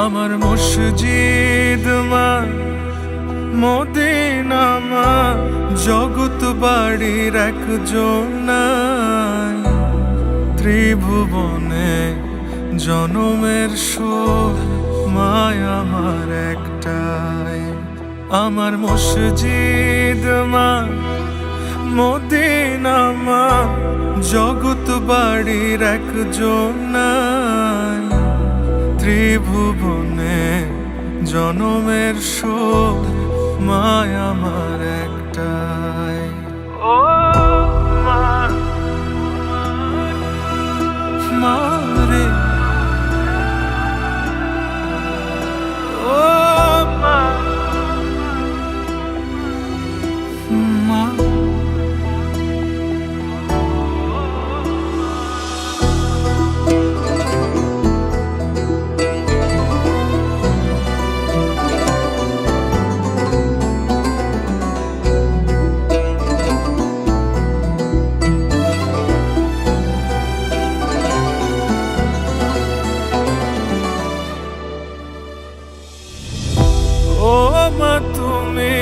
আমার মসজিদ মা মদিনা মা, জগৎ বাড়ির একজন নাই। ত্রিভুবনে জনমের সুখ মায় আমার একটাই। আমার মসজিদ মা মদিনা মা, জগৎ বাড়ির একজন নাই। ত্রিভুবনে জনমের সুখ মায় আমার একটাই। ও মা, মা রে, ও মা, মা। ও মা, তুমি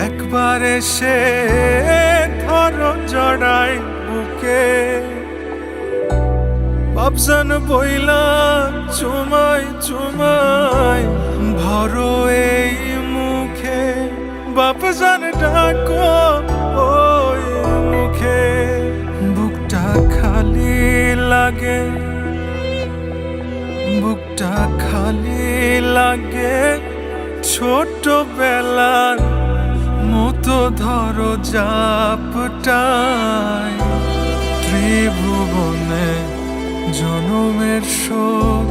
একবার এসে ধরো জড়াই বুকে, বাপজান বইলা চুমাই চুমাই ভরো এই মুখে। বাপজান ডাকো ওই মুখে, বুকটা খালি লাগে, বুকটা খালি লাগে। ছোটবেলার মতো ধরো জাপটাই। ত্রিভুবনে জনমের শোধ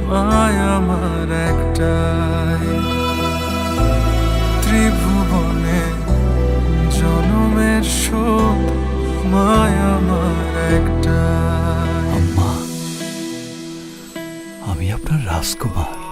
মায় আমার একটাই। ত্রিভুবনে জনমের শোধ মায় আমার একটাই। আম্মা, আমি আপনার রাজকুমার।